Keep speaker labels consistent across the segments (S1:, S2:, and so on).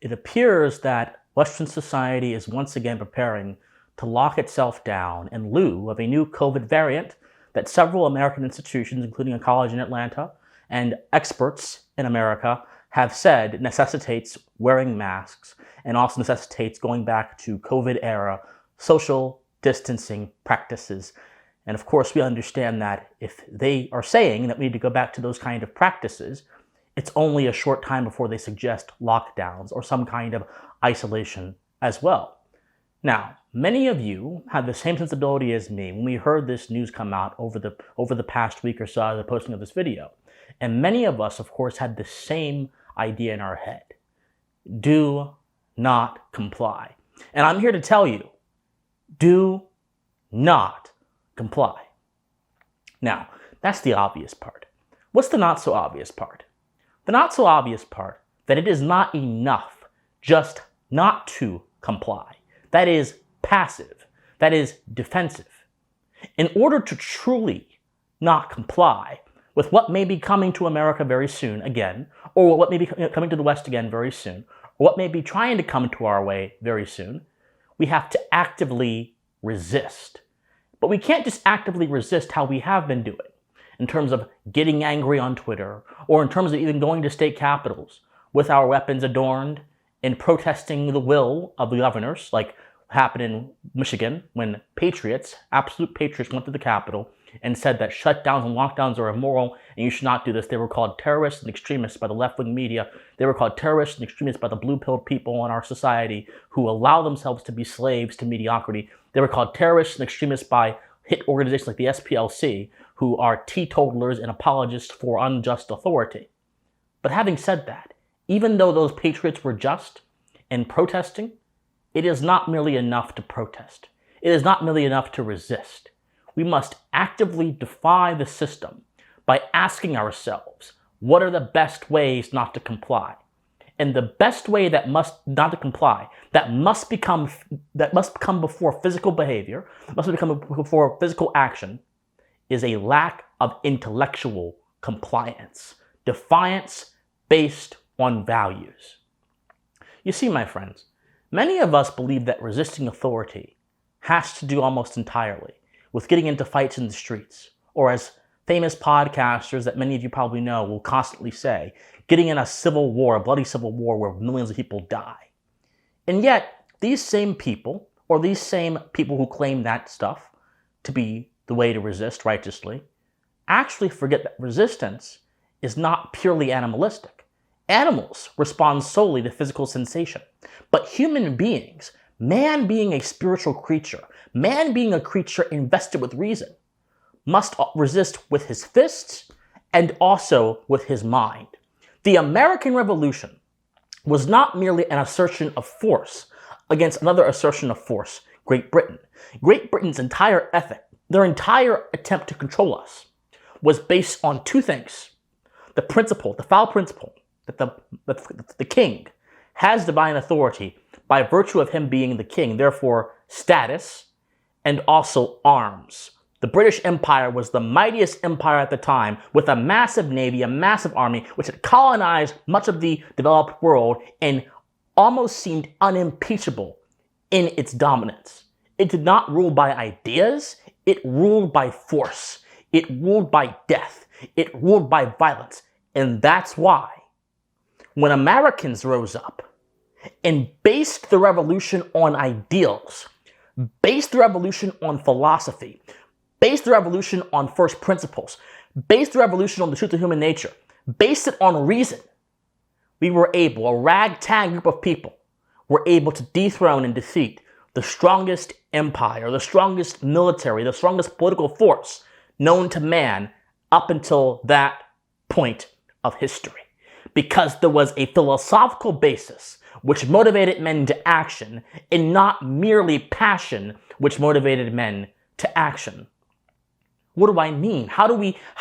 S1: It appears that Western society is once again preparing to lock itself down in lieu of a new COVID variant that several American institutions, including a college in Atlanta and experts in America, have said necessitates wearing masks and also necessitates going back to COVID-era social distancing practices. And of course, we understand that if they are saying that we need to go back to those kind of practices, it's only a short time before they suggest lockdowns or some kind of isolation as well. Now, many of you had the same sensibility as me when we heard this news come out over the past week or so of the posting of this video. And many of us, of course, had the same idea in our head. Do not comply. And I'm here to tell you, do not comply. Now, that's the obvious part. What's the not so obvious part? The not so obvious part, that it is not enough just not to comply. That is passive. That is defensive. In order to truly not comply with what may be coming to America very soon again, or what may be coming to the West again very soon, or what may be trying to come to our way very soon, we have to actively resist. But we can't just actively resist how we have been doing, in terms of getting angry on Twitter, or in terms of even going to state capitals with our weapons adorned and protesting the will of the governors, like happened in Michigan when patriots, absolute patriots, went to the Capitol and said that shutdowns and lockdowns are immoral and you should not do this. They were called terrorists and extremists by the left-wing media. They were called terrorists and extremists by the blue-pilled people in our society who allow themselves to be slaves to mediocrity. They were called terrorists and extremists by hit organizations like the SPLC, who are teetotalers and apologists for unjust authority. But having said that, even though those patriots were just in protesting, it is not merely enough to protest. It is not merely enough to resist. We must actively defy the system by asking ourselves, what are the best ways not to comply? And the best way that must not to comply, that must come before physical behavior, must become before physical action, is a lack of intellectual compliance, defiance based on values. You see, my friends, many of us believe that resisting authority has to do almost entirely with getting into fights in the streets, or as famous podcasters that many of you probably know will constantly say, getting in a civil war, a bloody civil war where millions of people die. And yet, these same people, or these same people who claim that stuff to be the way to resist righteously, actually forget that resistance is not purely animalistic. Animals respond solely to physical sensation. But human beings, man being a spiritual creature, man being a creature invested with reason, must resist with his fists and also with his mind. The American Revolution was not merely an assertion of force against another assertion of force, Great Britain. Great Britain's entire ethic, their entire attempt to control us, was based on two things. The principle, the foul principle, that the king has divine authority by virtue of him being the king, therefore status, and also arms. The British Empire was the mightiest empire at the time, with a massive navy, a massive army, which had colonized much of the developed world and almost seemed unimpeachable in its dominance. It did not rule by ideas, it ruled by force. It ruled by death. It ruled by violence. And that's why when Americans rose up and based the revolution on ideals, based the revolution on philosophy, based the revolution on first principles, based the revolution on the truth of human nature, based it on reason, we were able, a ragtag group of people, were able to dethrone and defeat the strongest empire, the strongest military, the strongest political force known to man up until that point of history. Because there was a philosophical basis which motivated men to action and not merely passion which motivated men to action. What do I mean? How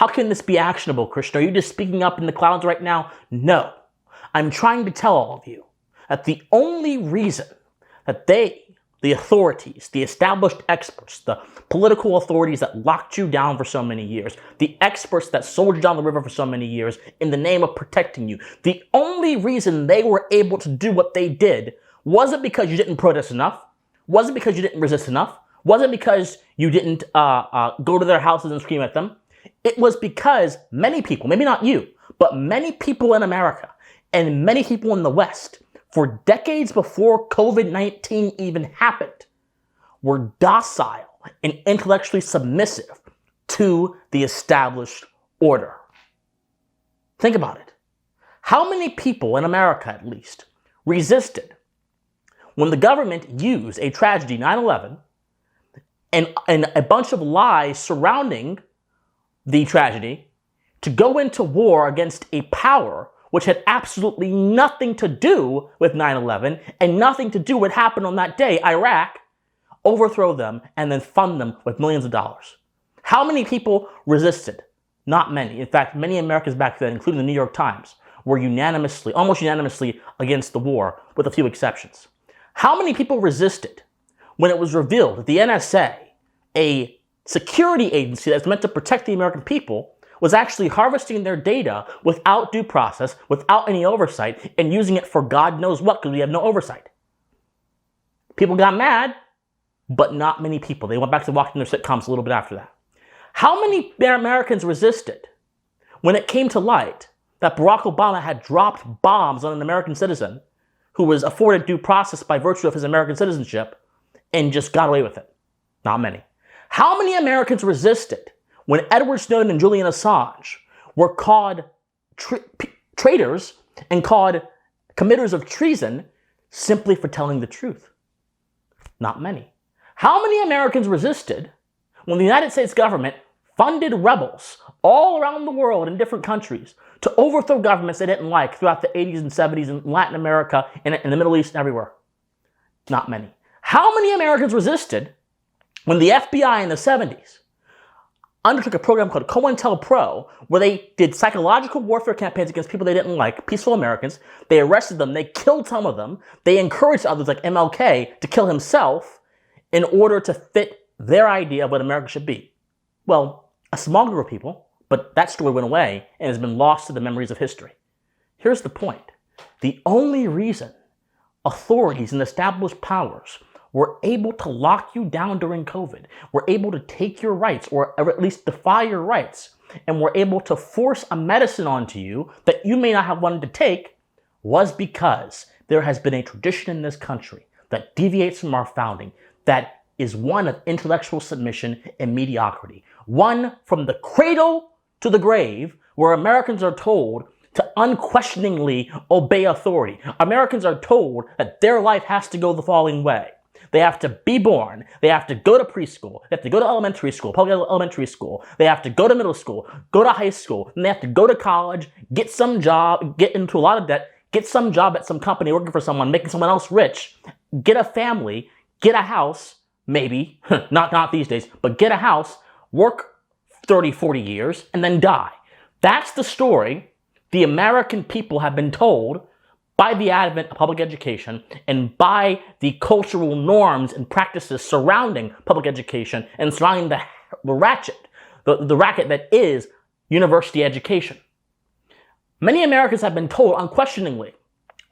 S1: can this be actionable, Christian? Are you just speaking up in the clouds right now? No. I'm trying to tell all of you that the only reason that the the authorities, the established experts, the political authorities that locked you down for so many years, the experts that sold you down the river for so many years in the name of protecting you, the only reason they were able to do what they did wasn't because you didn't protest enough, wasn't because you didn't resist enough, wasn't because you didn't go to their houses and scream at them. It was because many people, maybe not you, but many people in America and many people in the West, for decades before COVID-19 even happened, were docile and intellectually submissive to the established order. Think about it. How many people in America, at least, resisted when the government used a tragedy, 9/11, and a bunch of lies surrounding the tragedy to go into war against a power which had absolutely nothing to do with 9/11 and nothing to do with what happened on that day, Iraq, overthrow them and then fund them with millions of dollars? How many people resisted? Not many. In fact, many Americans back then, including the New York Times, were unanimously, almost unanimously against the war, with a few exceptions. How many people resisted when it was revealed that the NSA, a security agency that's meant to protect the American people, was actually harvesting their data without due process, without any oversight, and using it for God knows what because we have no oversight? People got mad, but not many people. They went back to watching their sitcoms a little bit after that. How many Americans resisted when it came to light that Barack Obama had dropped bombs on an American citizen who was afforded due process by virtue of his American citizenship and just got away with it? Not many. How many Americans resisted when Edward Snowden and Julian Assange were called traitors and called committers of treason simply for telling the truth? Not many. How many Americans resisted when the United States government funded rebels all around the world in different countries to overthrow governments they didn't like throughout the 80s and 70s in Latin America and in the Middle East and everywhere? Not many. How many Americans resisted when the FBI in the 70s undertook a program called COINTELPRO, where they did psychological warfare campaigns against people they didn't like, peaceful Americans? They arrested them, they killed some of them, they encouraged others like MLK to kill himself in order to fit their idea of what America should be. Well, a small group of people, but that story went away and has been lost to the memories of history. Here's the point. The only reason authorities and established powers were able to lock you down during COVID, were able to take your rights, or at least defy your rights, and were able to force a medicine onto you that you may not have wanted to take, was because there has been a tradition in this country that deviates from our founding, that is one of intellectual submission and mediocrity. One from the cradle to the grave, where Americans are told to unquestioningly obey authority. Americans are told that their life has to go the following way. They have to be born. They have to go to preschool. They have to go to elementary school, public elementary school. They have to go to middle school, go to high school. Then they have to go to college, get some job, get into a lot of debt, get some job at some company working for someone, making someone else rich, get a family, get a house, maybe, not these days, but get a house, work 30, 40 years, and then die. That's the story the American people have been told by the advent of public education and by the cultural norms and practices surrounding public education and surrounding the racket that is university education. Many Americans have been told unquestioningly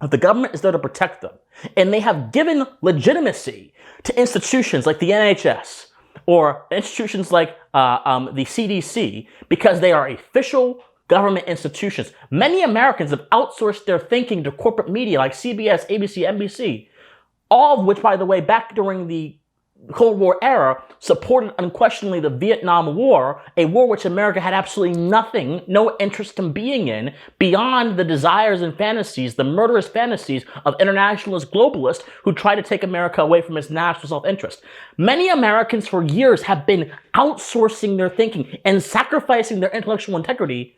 S1: that the government is there to protect them, and they have given legitimacy to institutions like the NHS or institutions like the CDC because they are official government institutions. Many Americans have outsourced their thinking to corporate media like CBS, ABC, NBC, all of which, by the way, back during the Cold War era, supported unquestionably the Vietnam War, a war which America had absolutely nothing, no interest in being in, beyond the desires and fantasies, the murderous fantasies of internationalist globalists who try to take America away from its national self-interest. Many Americans for years have been outsourcing their thinking and sacrificing their intellectual integrity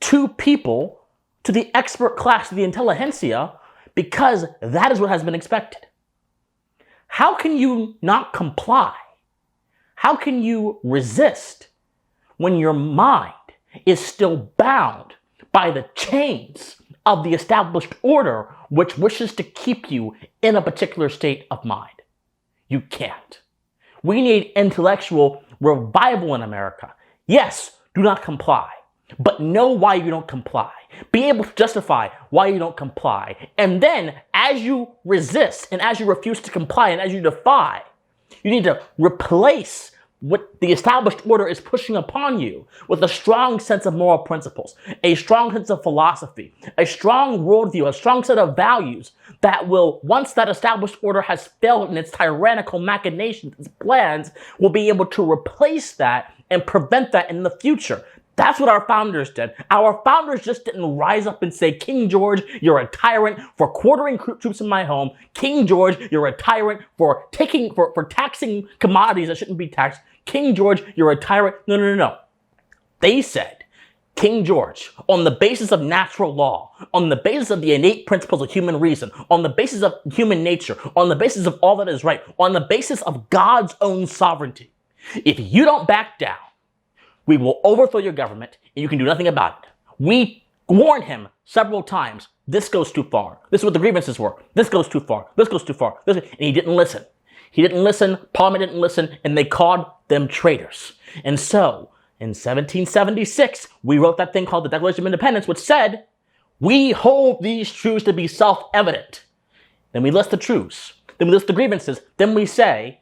S1: to people, to the expert class, to the intelligentsia, because that is what has been expected. How can you not comply? How can you resist when your mind is still bound by the chains of the established order which wishes to keep you in a particular state of mind? You can't. We need intellectual revival in America. Yes, do not comply, but know why you don't comply. Be able to justify why you don't comply. And then, as you resist and as you refuse to comply and as you defy, you need to replace what the established order is pushing upon you with a strong sense of moral principles, a strong sense of philosophy, a strong worldview, a strong set of values that will, once that established order has failed in its tyrannical machinations, its plans, will be able to replace that and prevent that in the future. That's what our founders did. Our founders just didn't rise up and say, King George, you're a tyrant for quartering troops in my home. King George, you're a tyrant for taxing commodities that shouldn't be taxed. King George, you're a tyrant. No. They said, King George, on the basis of natural law, on the basis of the innate principles of human reason, on the basis of human nature, on the basis of all that is right, on the basis of God's own sovereignty, if you don't back down, we will overthrow your government and you can do nothing about it. We warned him several times. This goes too far. This is what the grievances were. This goes too far. This goes too far. And he didn't listen. He didn't listen. Parliament didn't listen. And they called them traitors. And so in 1776, we wrote that thing called the Declaration of Independence, which said, we hold these truths to be self-evident. Then we list the truths. Then we list the grievances. Then we say,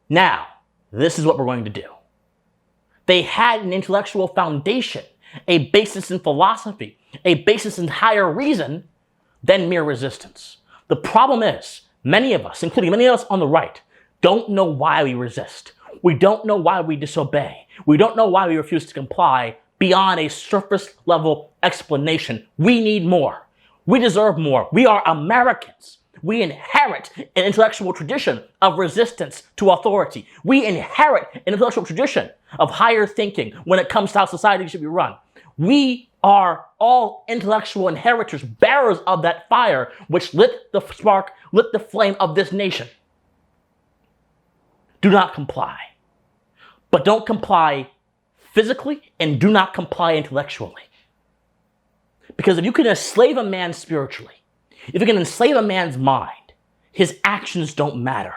S1: now, this is what we're going to do. They had an intellectual foundation, a basis in philosophy, a basis in higher reason than mere resistance. The problem is, many of us, including many of us on the right, don't know why we resist. We don't know why we disobey. We don't know why we refuse to comply beyond a surface level explanation. We need more. We deserve more. We are Americans. We inherit an intellectual tradition of resistance to authority. We inherit an intellectual tradition of higher thinking when it comes to how society should be run. We are all intellectual inheritors, bearers of that fire which lit the spark, lit the flame of this nation. Do not comply. But don't comply physically and do not comply intellectually. Because if you can enslave a man spiritually, if you can enslave a man's mind, his actions don't matter.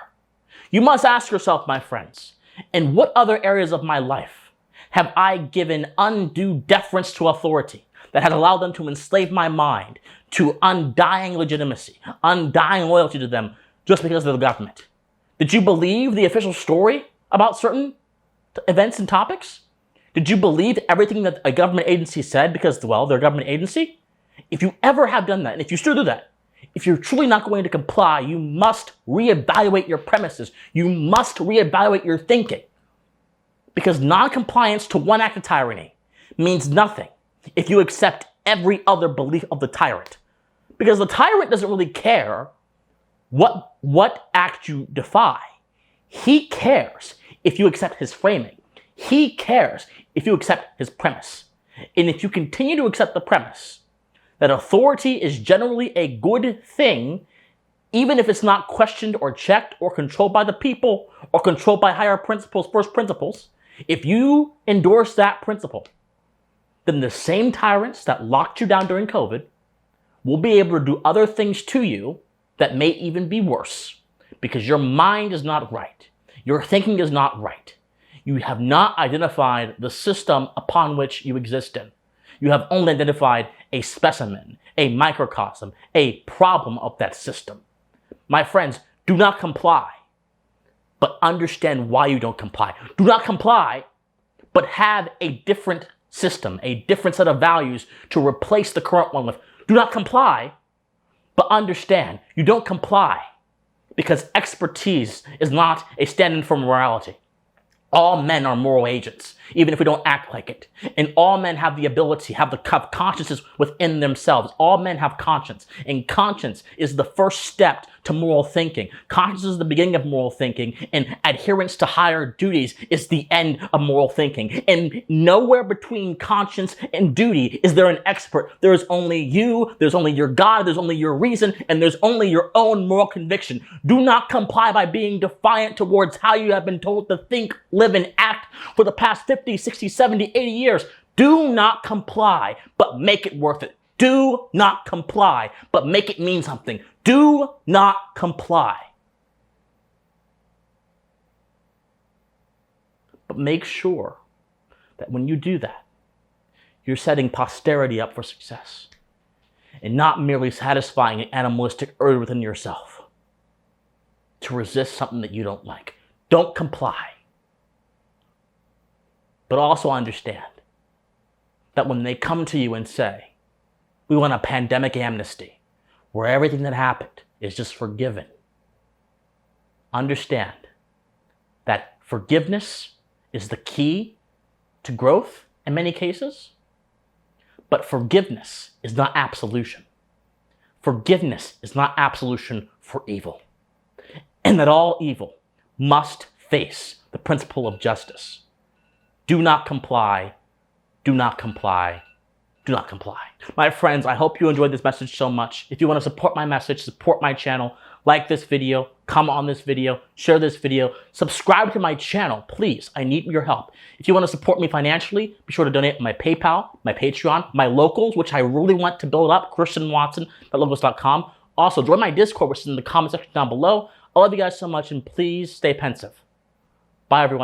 S1: You must ask yourself, my friends, in what other areas of my life have I given undue deference to authority that has allowed them to enslave my mind to undying legitimacy, undying loyalty to them just because of the government? Did you believe the official story about certain events and topics? Did you believe everything that a government agency said because, well, they're a government agency? If you ever have done that, and if you still do that, if you're truly not going to comply, you must reevaluate your premises. You must reevaluate your thinking. Because non-compliance to one act of tyranny means nothing if you accept every other belief of the tyrant. Because the tyrant doesn't really care what act you defy. He cares if you accept his framing. He cares if you accept his premise. And if you continue to accept the premise that authority is generally a good thing, even if it's not questioned or checked or controlled by the people or controlled by higher principles, first principles, if you endorse that principle, then the same tyrants that locked you down during COVID will be able to do other things to you that may even be worse because your mind is not right. Your thinking is not right. You have not identified the system upon which you exist in. You have only identified a specimen, a microcosm, a problem of that system. My friends, do not comply, but understand why you don't comply. Do not comply, but have a different system, a different set of values to replace the current one with. Do not comply, but understand you don't comply because expertise is not a stand-in for morality. All men are moral agents, even if we don't act like it. And all men have the ability, have consciousness within themselves. All men have conscience. And conscience is the first step to moral thinking. Conscience is the beginning of moral thinking. And adherence to higher duties is the end of moral thinking. And nowhere between conscience and duty is there an expert. There is only you, there's only your God, there's only your reason, and there's only your own moral conviction. Do not comply by being defiant towards how you have been told to think, live, and act for the past 50, 60, 70, 80 years. Do not comply, but make it worth it. Do not comply, but make it mean something. Do not comply. But make sure that when you do that, you're setting posterity up for success and not merely satisfying an animalistic urge within yourself to resist something that you don't like. Don't comply. But also understand that when they come to you and say, we want a pandemic amnesty where everything that happened is just forgiven, understand that forgiveness is the key to growth in many cases, but forgiveness is not absolution. Forgiveness is not absolution for evil. And that all evil must face the principle of justice. Do not comply. Do not comply. Do not comply. My friends, I hope you enjoyed this message so much. If you want to support my message, support my channel, like this video, comment on this video, share this video, subscribe to my channel, please. I need your help. If you want to support me financially, be sure to donate on my PayPal, my Patreon, my locals, which I really want to build up, christianwatson.locals.com. Also, join my Discord, which is in the comment section down below. I love you guys so much, and please stay pensive. Bye, everyone.